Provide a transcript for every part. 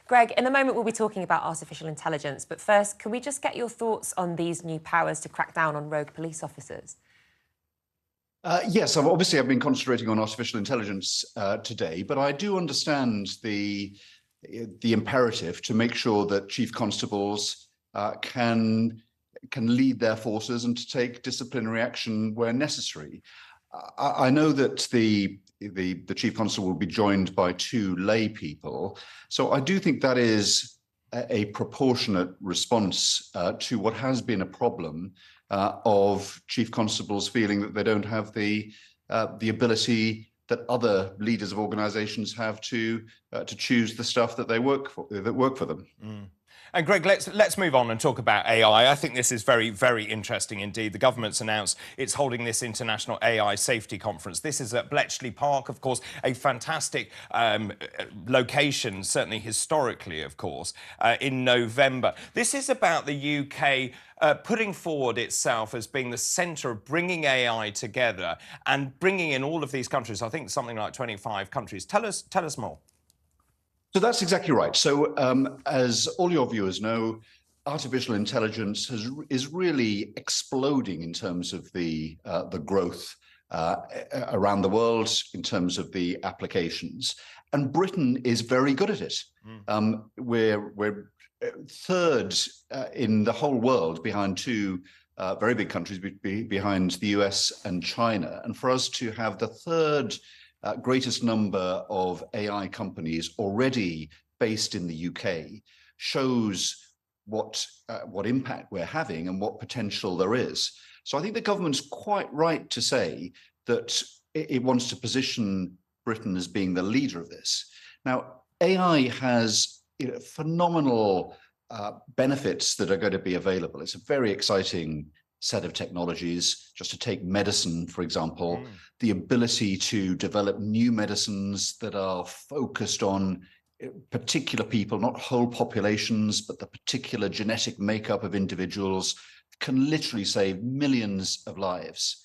Greg, in a moment we'll be talking about artificial intelligence, but first, can we just get your thoughts on these new powers to crack down on rogue police officers? Yes, obviously I've been concentrating on artificial intelligence today, but I do understand the imperative to make sure that chief constables can lead their forces and to take disciplinary action where necessary. I know that the chief constable will be joined by 2 lay people, so I do think that is a proportionate response to what has been a problem of chief constables feeling that they don't have the ability that other leaders of organisations have to choose the stuff that work for them. Mm. And Greg, let's move on and talk about AI. I think this is very, very interesting indeed. The government's announced it's holding this International AI Safety Conference. This is at Bletchley Park, of course, a fantastic location, certainly historically, of course, in November. This is about the UK putting forward itself as being the centre of bringing AI together and bringing in all of these countries. I think something like 25 countries. Tell us more. So that's exactly right. So as all your viewers know, artificial intelligence is really exploding in terms of the growth around the world, in terms of the applications. And Britain is very good at it. We're third in the whole world behind 2 very big countries, behind the US and China. And for us to have the third greatest number of AI companies already based in the UK shows what impact we're having and what potential there is. So I think the government's quite right to say that it wants to position Britain as being the leader of this. Now, AI has phenomenal benefits that are going to be available. It's a very exciting set of technologies. Just to take medicine, for example, the ability to develop new medicines that are focused on particular people, not whole populations, but the particular genetic makeup of individuals, can literally save millions of lives.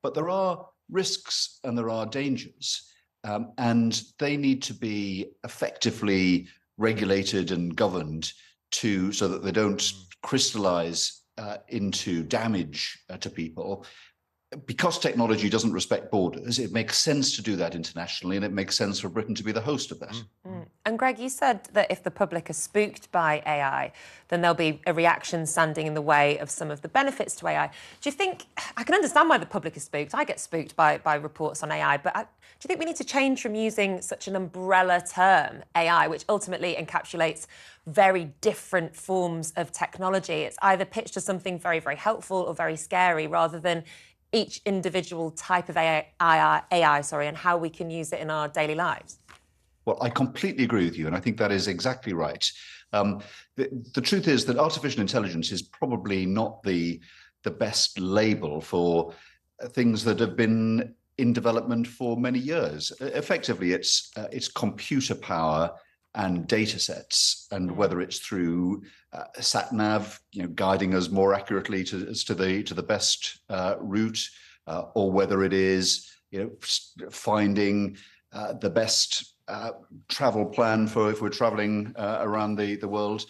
But there are risks and there are dangers, and they need to be effectively regulated and governed so that they don't crystallize into damage to people. Because technology doesn't respect borders, it makes sense to do that internationally, and it makes sense for Britain to be the host of that. And Greg, you said that if the public are spooked by AI, then there'll be a reaction standing in the way of some of the benefits to AI. Do you think, I can understand why the public is spooked. I get spooked by reports on AI, but do you think we need to change from using such an umbrella term, AI, which ultimately encapsulates very different forms of technology? It's either pitched as something very, very helpful or very scary, rather than each individual type of AI, and how we can use it in our daily lives. Well, I completely agree with you, and I think that is exactly right. The truth is that artificial intelligence is probably not the best label for things that have been in development for many years. Effectively, it's computer power and data sets, and whether it's through sat nav, guiding us more accurately to the best route, or whether it is finding the best travel plan for if we're traveling around the world,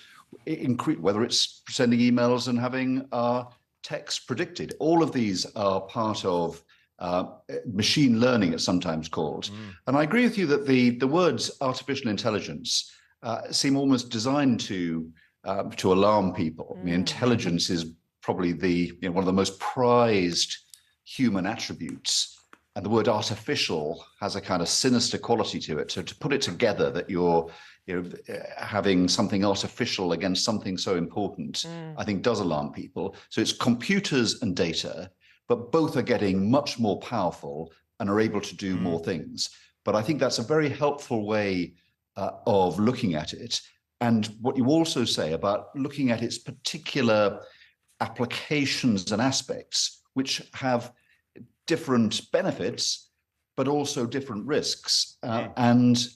whether it's sending emails and having our text predicted. All of these are part of machine learning, it's sometimes called. And I agree with you that the words artificial intelligence seem almost designed to alarm people. I mean, intelligence is probably one of the most prized human attributes, and the word artificial has a kind of sinister quality to it. So to put it together that you're having something artificial against something so important, I think does alarm people. So it's computers and data, but both are getting much more powerful and are able to do more things. But I think that's a very helpful way of looking at it. And what you also say about looking at its particular applications and aspects, which have different benefits, but also different risks. And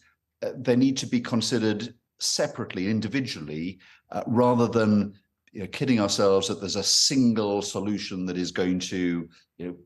they need to be considered separately, individually, rather than kidding ourselves that there's a single solution that is going to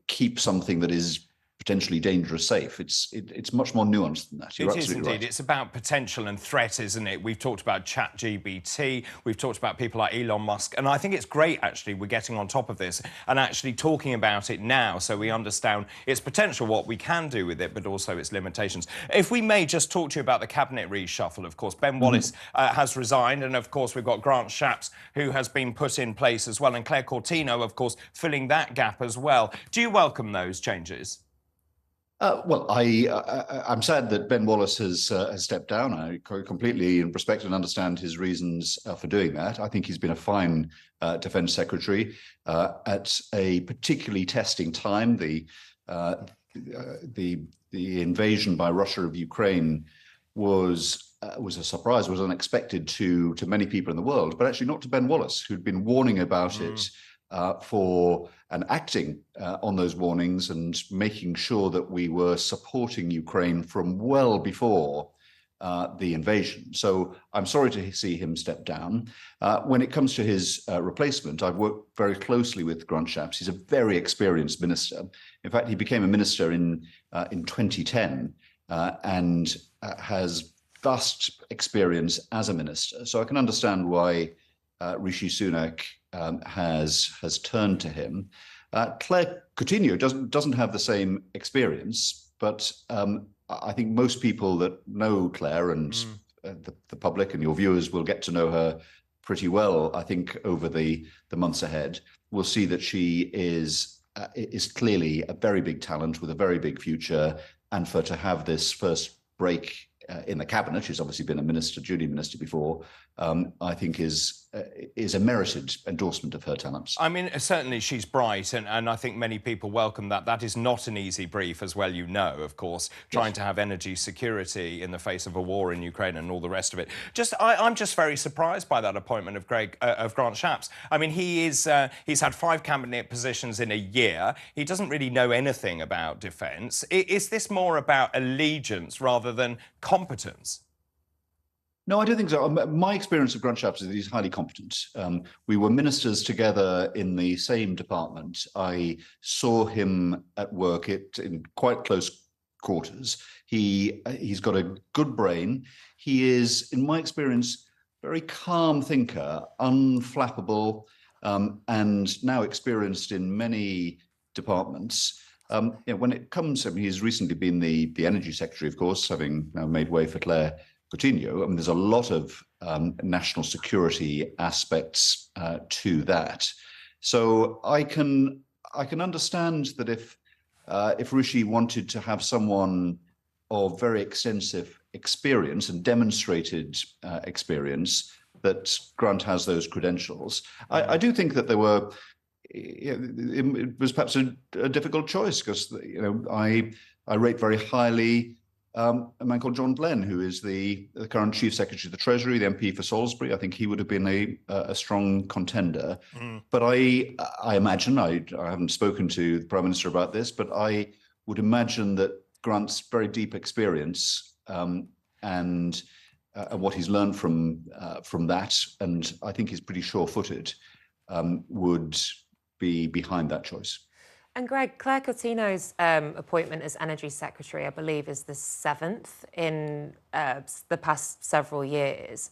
keep something that is potentially dangerous safe. It's much more nuanced than that. You're It is absolutely indeed. right. It's about potential and threat, isn't it? We've talked about ChatGPT, we've talked about people like Elon Musk, and I think it's great, actually, we're getting on top of this and actually talking about it now so we understand its potential, what we can do with it, but also its limitations. If we may just talk to you about the cabinet reshuffle, of course. Ben Wallace has resigned, and of course we've got Grant Shapps, who has been put in place as well, and Claire Cortino, of course, filling that gap as well. Do you welcome those changes? Well, I'm sad that Ben Wallace has stepped down. I completely respect and understand his reasons for doing that. I think he's been a fine Defence Secretary at a particularly testing time. The invasion by Russia of Ukraine was a surprise, was unexpected to many people in the world, but actually not to Ben Wallace, who'd been warning about it and acting on those warnings and making sure that we were supporting Ukraine from well before the invasion. So I'm sorry to see him step down. When it comes to his replacement, I've worked very closely with Grant Shapps. He's a very experienced minister. In fact, he became a minister in 2010 and has vast experience as a minister. So I can understand why Rishi Sunak has turned to him. Claire Coutinho doesn't have the same experience, but I think most people that know Claire and the public and your viewers will get to know her pretty well. I think over the months ahead, we'll see that she is clearly a very big talent with a very big future, and for to have this first break in the cabinet, she's obviously been a minister, junior minister before, I think is a merited endorsement of her talents. I mean, certainly she's bright, and I think many people welcome that. That is not an easy brief, as well you know, of course, trying to have energy security in the face of a war in Ukraine and all the rest of it. I'm just very surprised by that appointment of Grant Shapps. I mean, he's had 5 cabinet positions in a year. He doesn't really know anything about defence. Is this more about allegiance rather than competence? No, I don't think so. My experience of Grant Shapps is that he's highly competent. We were ministers together in the same department. I saw him at work in quite close quarters. He's got a good brain. He is, in my experience, very calm thinker, unflappable, and now experienced in many departments. When it comes, I mean, he's recently been the energy secretary, of course, having now made way for Claire Coutinho. I mean, there's a lot of national security aspects to that. So I can understand that if Rishi wanted to have someone of very extensive experience and demonstrated experience, that Grant has those credentials. I do think that there were. It was perhaps a difficult choice because I rate very highly a man called John Glenn, who is the current Chief Secretary of the Treasury, the MP for Salisbury. I think he would have been a strong contender. But I imagine, I haven't spoken to the Prime Minister about this, but I would imagine that Grant's very deep experience and what he's learned from that, and I think he's pretty sure-footed, would be behind that choice. And Greg, Claire Coutinho's appointment as Energy Secretary, I believe, is the 7th in the past several years.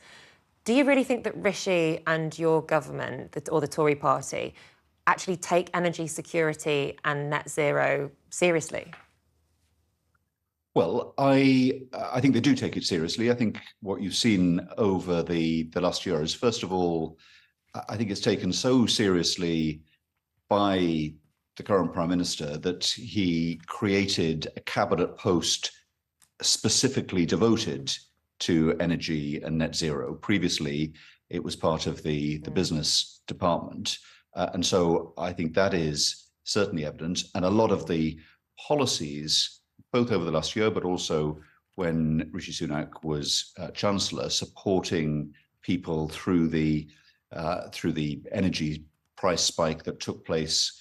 Do you really think that Rishi and your government, or the Tory party, actually take energy security and net zero seriously? Well, I think they do take it seriously. I think what you've seen over the last year is, first of all, I think it's taken so seriously by the current Prime Minister that he created a cabinet post specifically devoted to energy and net zero. Previously, it was part of the business department. And so I think that is certainly evident. And a lot of the policies, both over the last year, but also when Rishi Sunak was Chancellor, supporting people through the energy price spike that took place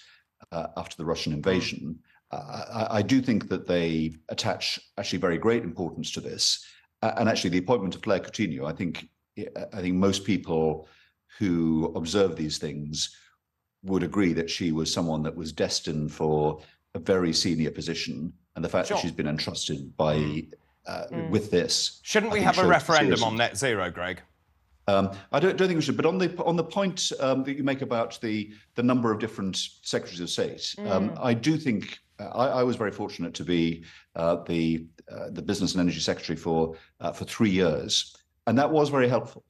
after the Russian invasion, I do think that they attach actually very great importance to this. And actually, the appointment of Claire Coutinho, I think most people who observe these things would agree that she was someone that was destined for a very senior position and the fact Sure. that she's been entrusted by with this. Shouldn't we have a referendum on net zero, Greg? I don't think we should. But on the point that you make about the number of different secretaries of state, I do think I was very fortunate to be the business and energy secretary for 3 years, and that was very helpful.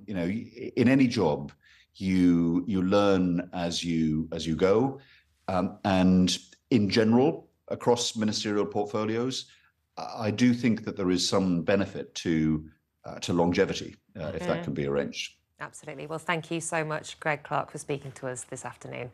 You know, in any job, you learn as you go, and in general, across ministerial portfolios, I do think that there is some benefit to longevity if that can be arranged. Absolutely. Well, thank you so much, Greg Clark, for speaking to us this afternoon.